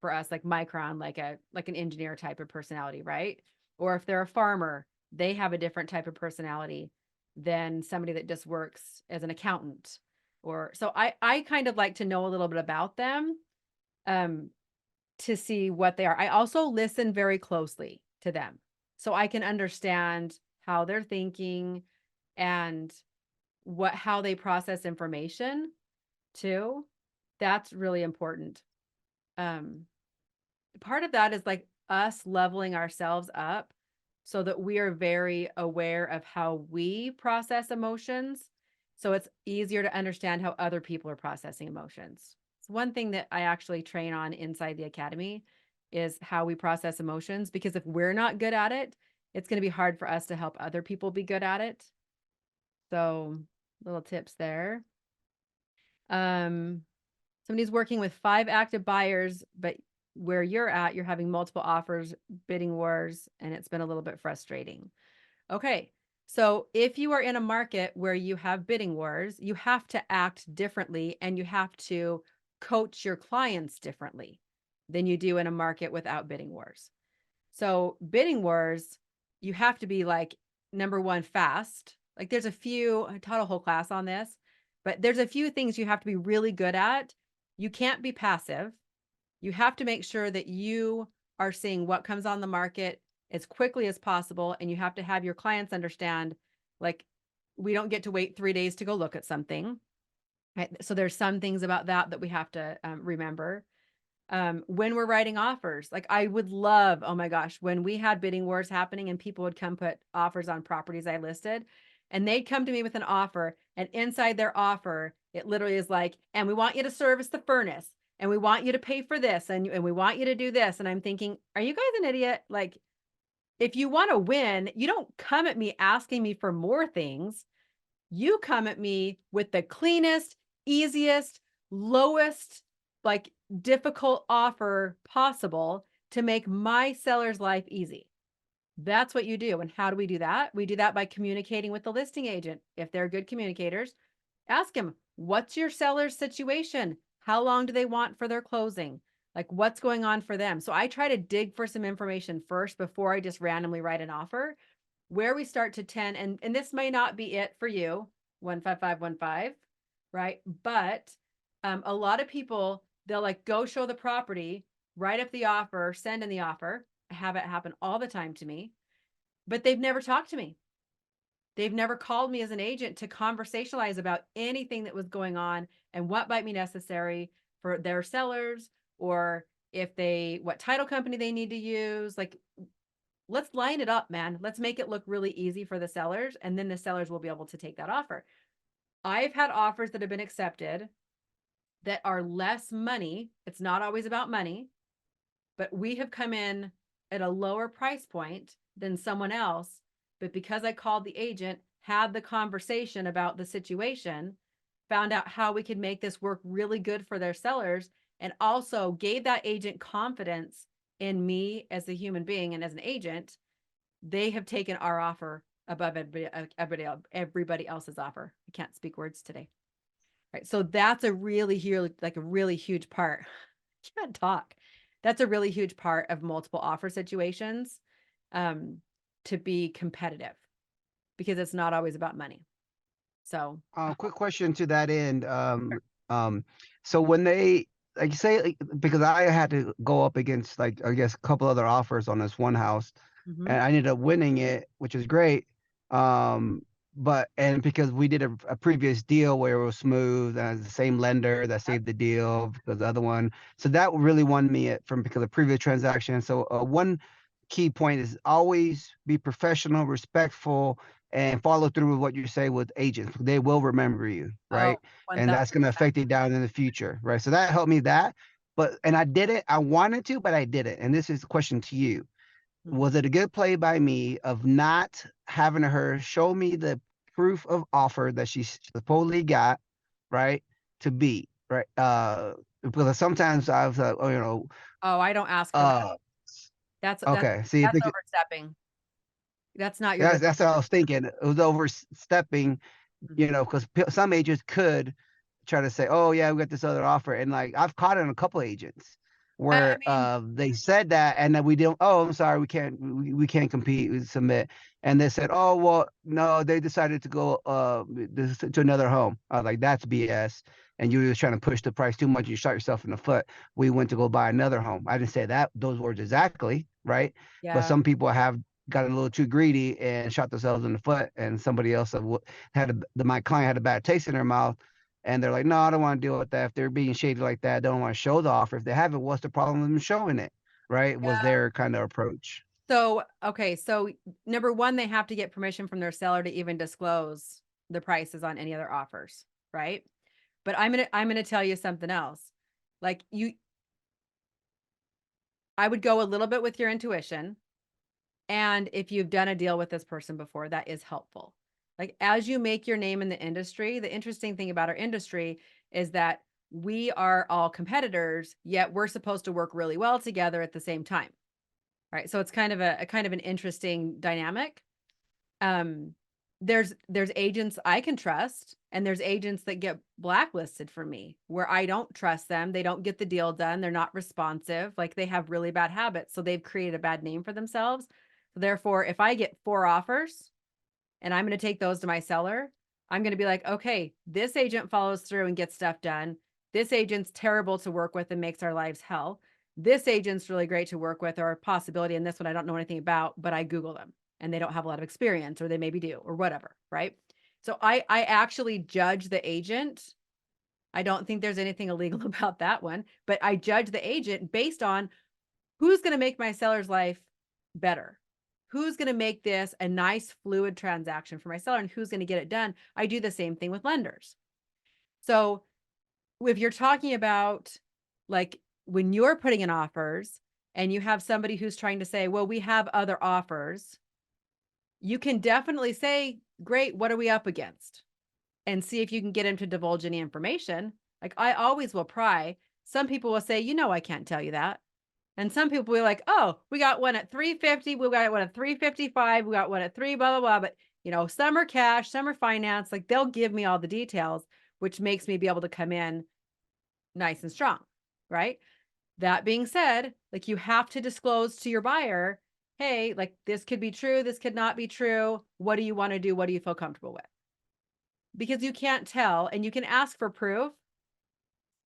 for us, like Micron, like an engineer type of personality, right? Or if they're a farmer, they have a different type of personality than somebody that just works as an accountant. Or so I kind of like to know a little bit about them, um, to see what they are. I also listen very closely to them so I can understand how they're thinking and how they process information too. That's really important. Part of that is like us leveling ourselves up so that we are very aware of how we process emotions. So it's easier to understand how other people are processing emotions. It's one thing that I actually train on inside the academy is how we process emotions, because if we're not good at it, it's going to be hard for us to help other people be good at it. So little tips there. Somebody's working with 5 active buyers, but where you're at, you're having multiple offers, bidding wars, and it's been a little bit frustrating. Okay. So if you are in a market where you have bidding wars, you have to act differently, and you have to coach your clients differently than you do in a market without bidding wars. So bidding wars, you have to be like, number one, fast. Like there's a few, I taught a whole class on this, but there's a few things you have to be really good at. You can't be passive. You have to make sure that you are seeing what comes on the market as quickly as possible. And you have to have your clients understand, like, we don't get to wait 3 days to go look at something. Right? So there's some things about that we have to remember. When we're writing offers, like I would love, oh my gosh, when we had bidding wars happening and people would come put offers on properties I listed, and they'd come to me with an offer, and inside their offer, it literally is like, and we want you to service the furnace, and we want you to pay for this, and we want you to do this. And I'm thinking, are you guys an idiot? Like, if you want to win, you don't come at me asking me for more things. You come at me with the cleanest, easiest, lowest, like difficult offer possible to make my seller's life easy. That's what you do. And how do we do that? We do that by communicating with the listing agent. If they're good communicators, ask them, what's your seller's situation? How long do they want for their closing? Like, what's going on for them? So I try to dig for some information first before I just randomly write an offer. Where we start to 10, and this may not be it for you, 15515, right? But a lot of people, they'll like go show the property, write up the offer, send in the offer. I have it happen all the time to me, but they've never talked to me. They've never called me as an agent to conversationalize about anything that was going on and what might be necessary for their sellers, or if they, what title company they need to use. Like, let's line it up, man. Let's make it look really easy for the sellers, and then the sellers will be able to take that offer. I've had offers that have been accepted that are less money. It's not always about money, but we have come in at a lower price point than someone else. But because I called the agent, had the conversation about the situation, found out how we could make this work really good for their sellers, and also gave that agent confidence in me as a human being and as an agent, they have taken our offer above everybody else's offer. I can't speak words today. Right. So that's a really huge, like a really huge part. I can't talk. That's a really huge part of multiple offer situations, to be competitive, because it's not always about money. So
Quick question to that end. Um, so when they, like you say, like, because I had to go up against, like, I guess a couple other offers on this one house, and I ended up winning it, which is great. Um, and because we did a previous deal where it was smooth, and the same lender that saved the deal because the other one, so that really won me it from because of previous transaction. So one key point is always be professional, respectful, and follow through with what you say with agents. They will remember you,
oh,
right? And that's going to
1000%.
affect you down in the future, right? So that helped me that. And I did it. I wanted to, but I did it. And this is a question to you. Was it a good play by me of not having her show me the proof of offer that she supposedly got, right? To beat, right? Because sometimes I was like,
Oh, I don't ask for that.
uh,
That's
okay. See,
that's overstepping. That's not your
that's what I was thinking. It was overstepping, because some agents could try to say, "Oh yeah, we got this other offer," and like I've caught it on a couple agents
I
where
mean,
they said that, and then we don't. Oh, I'm sorry, we can't compete. We submit, and they said, "Oh well, no, they decided to go to another home." I was like, "That's BS." And you were just trying to push the price too much. You shot yourself in the foot. We went to go buy another home. I didn't say those words exactly, right? But
yeah.
some people have got a little too greedy and shot themselves in the foot, and somebody else my client had a bad taste in their mouth, and they're like, no, I don't want to deal with that. If they're being shady like that, they don't want to show the offer. If they haven't, what's the problem with them showing it? Right? Was their kind of approach.
So, okay. So number one, they have to get permission from their seller to even disclose the prices on any other offers, right? But I'm gonna tell you something else. Like I would go a little bit with your intuition. And if you've done a deal with this person before, that is helpful. Like as you make your name in the industry, the interesting thing about our industry is that we are all competitors, yet we're supposed to work really well together at the same time. Right. So it's kind of a kind of an interesting dynamic. Um, there's agents I can trust, and there's agents that get blacklisted for me where I don't trust them. They don't get the deal done. They're not responsive. Like they have really bad habits. So they've created a bad name for themselves. So therefore, if I get 4 offers and I'm going to take those to my seller, I'm going to be like, okay, this agent follows through and gets stuff done. This agent's terrible to work with and makes our lives hell. This agent's really great to work with, or a possibility. And this one I don't know anything about, but I Google them and they don't have a lot of experience, or they maybe do, or whatever. Right. So I actually judge the agent. I don't think there's anything illegal about that one, but I judge the agent based on who's going to make my seller's life better. Who's going to make this a nice, fluid transaction for my seller, and who's going to get it done? I do the same thing with lenders. So if you're talking about like when you're putting in offers and you have somebody who's trying to say, well, we have other offers, you can definitely say, great, what are we up against? And see if you can get him to divulge any information. Like I always will pry. Some people will say, I can't tell you that. And some people will be like, oh, we got one at 350. We got one at 355. We got one at 3, blah, blah, blah. But, some are cash, some are finance. Like they'll give me all the details, which makes me be able to come in nice and strong. Right. That being said, like you have to disclose to your buyer, hey, like this could be true. This could not be true. What do you want to do? What do you feel comfortable with? Because you can't tell, and you can ask for proof.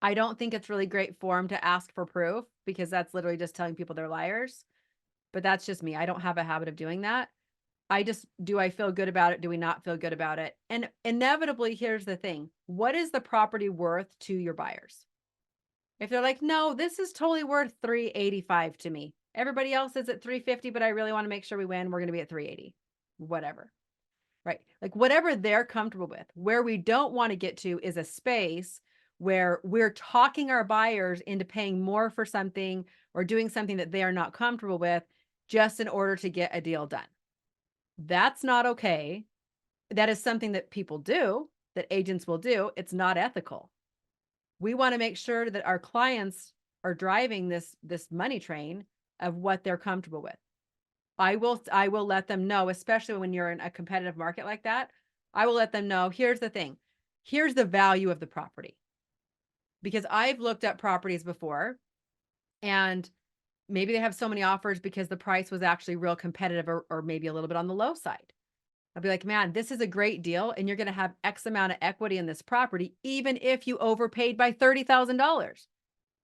I don't think it's really great form to ask for proof, because that's literally just telling people they're liars. But that's just me. I don't have a habit of doing that. do I feel good about it? Do we not feel good about it? And inevitably, here's the thing. What is the property worth to your buyers? If they're like, no, this is totally worth 385 to me. Everybody else is at 350, but I really want to make sure we win. We're going to be at 380, whatever. Right. Like whatever they're comfortable with. Where we don't want to get to is a space where we're talking our buyers into paying more for something or doing something that they are not comfortable with just in order to get a deal done. That's not okay. That is something that people do, that agents will do. It's not ethical. We want to make sure that our clients are driving this money train of what they're comfortable with. I will let them know, especially when you're in a competitive market like that. I will let them know, here's the thing. Here's the value of the property. Because I've looked at properties before and maybe they have so many offers because the price was actually real competitive or maybe a little bit on the low side. I'll be like, man, this is a great deal and you're going to have X amount of equity in this property, even if you overpaid by $30,000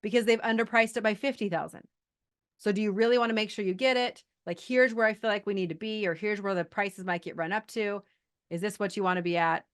because they've underpriced it by $50,000. So do you really want to make sure you get it? Like, here's where I feel like we need to be, or here's where the prices might get run up to. Is this what you want to be at?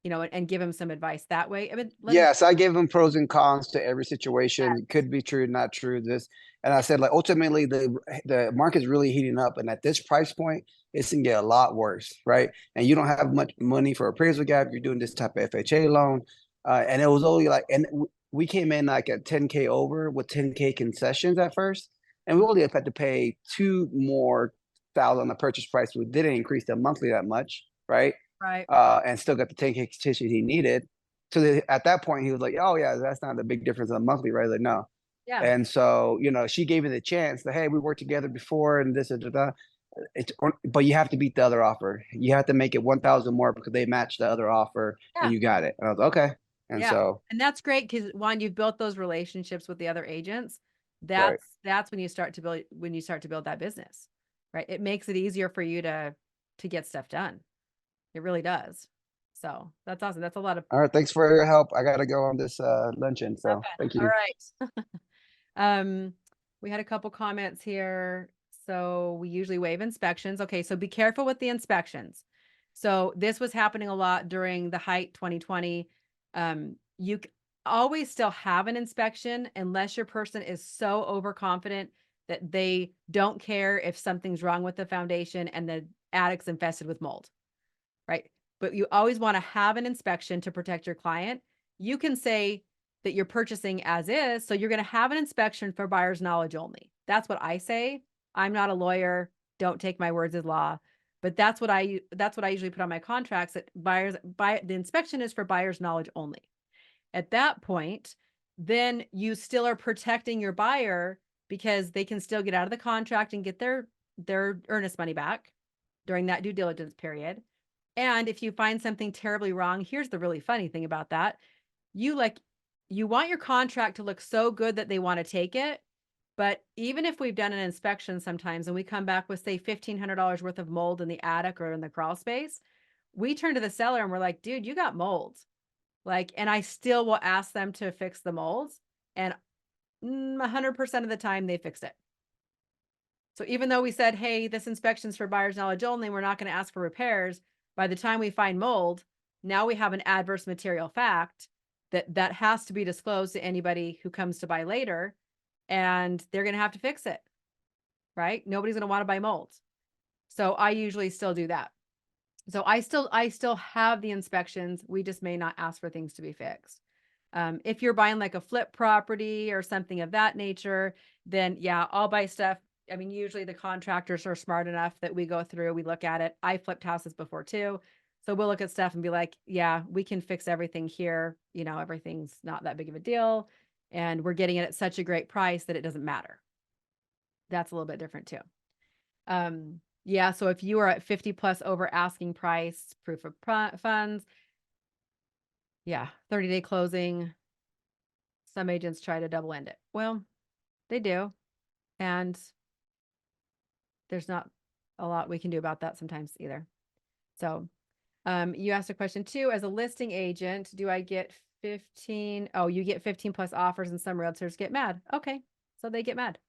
You know, and give them some advice that way. I mean,
Yes, I gave them pros and cons to every situation. It could be true, not true. This, and I said, like, ultimately, the market's really heating up, and at this price point, it's gonna get a lot worse, right? And you don't have much money for appraisal gap. You're doing this type of FHA loan, and it was only like, and we came in like at 10K over with 10K concessions at first, and we only had to pay two more thousand on the purchase price. We didn't increase the monthly that much, right?
right.
And still got the 10K concession he needed. So at that point, he was like, "Oh yeah, that's not a big difference in the monthly, right?" Like, no.
Yeah.
And so, she gave me the chance that, hey, we worked together before, and this and that. But you have to beat the other offer. You have to make it 1,000 more because they matched the other offer,
Yeah.
and you got it. And I was like, okay. And
yeah.
so,
and that's great because one, you've built those relationships with the other agents.
right.
That's when you start to build that business, right? It makes it easier for you to get stuff done. It really does. So that's awesome. That's a lot of.
All right. Thanks for your help. I got to go on this luncheon. So thank
All
you.
right. We had a couple comments here. So we usually waive inspections. Okay, so be careful with the inspections. So this was happening a lot during the height 2020. You always still have an inspection unless your person is so overconfident that they don't care if something's wrong with the foundation and the attic's infested with mold, right? But you always want to have an inspection to protect your client. You can say that you're purchasing as is, so you're going to have an inspection for buyer's knowledge only. That's what I say. I'm not a lawyer. Don't take my words as law, but that's what I usually put on my contracts, that the inspection is for buyer's knowledge only. At that point, then you still are protecting your buyer because they can still get out of the contract and get their earnest money back during that due diligence period. And if you find something terribly wrong, here's the really funny thing about that. You want your contract to look so good that they want to take it. But even if we've done an inspection sometimes and we come back with, say, $1,500 worth of mold in the attic or in the crawl space, we turn to the seller and we're like, dude, you got mold. Like, and I still will ask them to fix the molds. And 100% of the time they fixed it. So even though we said, hey, this inspection's for buyer's knowledge only, we're not going to ask for repairs. By the time we find mold, now we have an adverse material fact that has to be disclosed to anybody who comes to buy later, and they're going to have to fix it, right? Nobody's going to want to buy molds. So I usually still do that. So I still have the inspections. We just may not ask for things to be fixed. If you're buying like a flip property or something of that nature, then yeah, I'll buy stuff. I mean, usually the contractors are smart enough that we go through, we look at it. I flipped houses before too. So we'll look at stuff and be like, yeah, we can fix everything here. You know, everything's not that big of a deal. And we're getting it at such a great price that it doesn't matter. That's a little bit different too. Yeah, so if you are at 50 plus over asking price, proof of funds, yeah, 30-day closing. Some agents try to double end it. Well, they do. And there's not a lot we can do about that sometimes either. So you asked a question too, as a listing agent, do I get 15? Oh, you get 15 plus offers and some realtors get mad. Okay. So they get mad.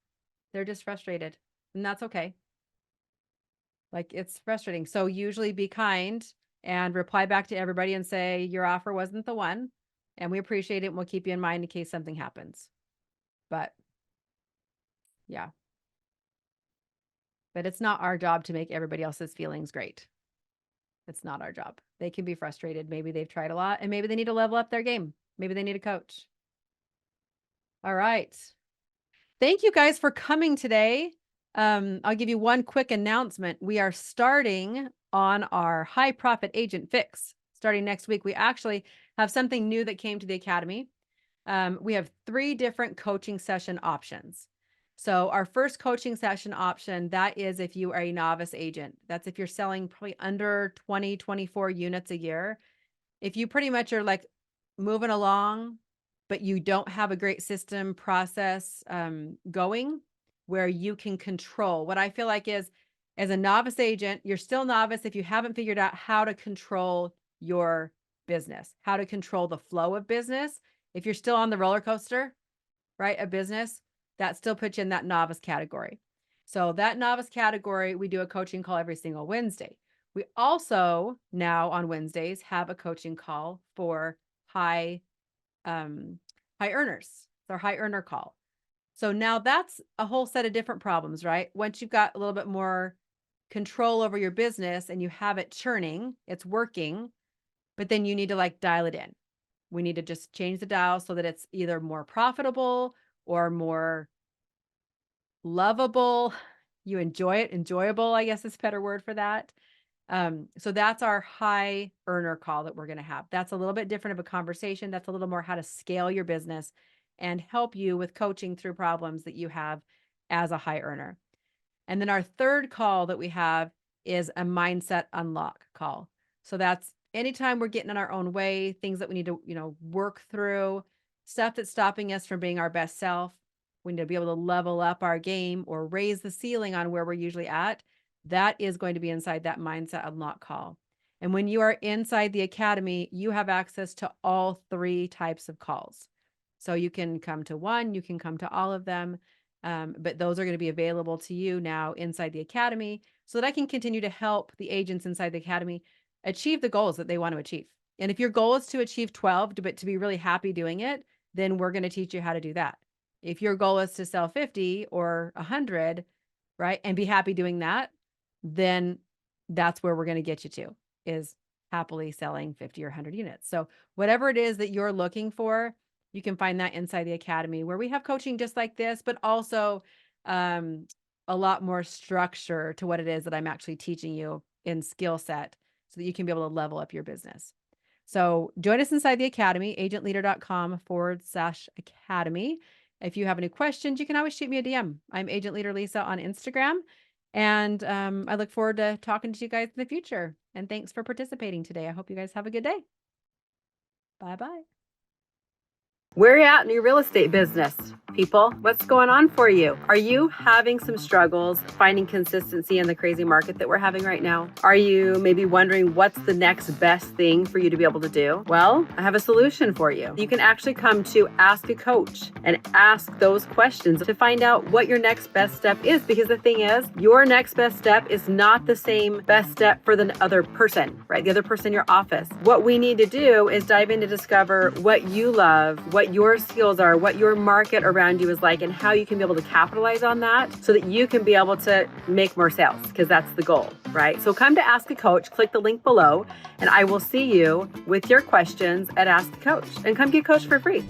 They're just frustrated and that's okay. Like, it's frustrating. So usually be kind and reply back to everybody and say, your offer wasn't the one, and we appreciate it, and we'll keep you in mind in case something happens. But yeah. But it's not our job to make everybody else's feelings great. It's not our job. They can be frustrated. Maybe they've tried a lot and maybe they need to level up their game. Maybe they need a coach. All right. Thank you guys for coming today. I'll give you one quick announcement. We are starting on our high profit agent fix starting next week. We actually have something new that came to the Academy. We have 3 different coaching session options. So our first coaching session option, that is if you are a novice agent. That's if you're selling probably under 20, 24 units a year. If you pretty much are like moving along, but you don't have a great system process going where you can control. What I feel like is, as a novice agent, you're still novice if you haven't figured out how to control your business, how to control the flow of business. If you're still on the roller coaster, right, a business, that still puts you in that novice category. So that novice category, we do a coaching call every single Wednesday. We also now on Wednesdays have a coaching call for high earners. It's our high earner call. So now that's a whole set of different problems, right? Once you've got a little bit more control over your business and you have it churning, it's working, but then you need to like dial it in. We need to just change the dial so that it's either more profitable or more lovable. You enjoy it. Enjoyable, I guess is a better word for that. So that's our high earner call that we're going to have. That's a little bit different of a conversation. That's a little more how to scale your business and help you with coaching through problems that you have as a high earner. And then our third call that we have is a mindset unlock call. So that's anytime we're getting in our own way, things that we need to, work through, stuff that's stopping us from being our best self. We need to be able to level up our game or raise the ceiling on where we're usually at. That is going to be inside that mindset unlock call. And when you are inside the Academy, you have access to all 3 types of calls. So you can come to one, you can come to all of them. But those are going to be available to you now inside the Academy so that I can continue to help the agents inside the Academy achieve the goals that they want to achieve. And if your goal is to achieve 12, but to be really happy doing it, then we're going to teach you how to do that. If your goal is to sell 50 or 100, right, and be happy doing that, then that's where we're going to get you to, is happily selling 50 or 100 units. So whatever it is that you're looking for, you can find that inside the Academy, where we have coaching just like this, but also a lot more structure to what it is that I'm actually teaching you in skill set so that you can be able to level up your business. So join us inside the Academy, agentleader.com/academy. If you have any questions, you can always shoot me a DM. I'm Agent Leader Lisa on Instagram. And I look forward to talking to you guys in the future. And thanks for participating today. I hope you guys have a good day. Bye-bye. Where are you at in your real estate business, people? What's going on for you? Are you having some struggles finding consistency in the crazy market that we're having right now? Are you maybe wondering what's the next best thing for you to be able to do? Well, I have a solution for you. You can actually come to Ask a Coach and ask those questions to find out what your next best step is. Because the thing is, your next best step is not the same best step for the other person, right? The other person in your office. What we need to do is dive in to discover what you love, what your skills are, what your market around you is like, and how you can be able to capitalize on that so that you can be able to make more sales, because that's the goal, right? So come to Ask a Coach, click the link below, and I will see you with your questions at Ask a Coach, and come get coached for free.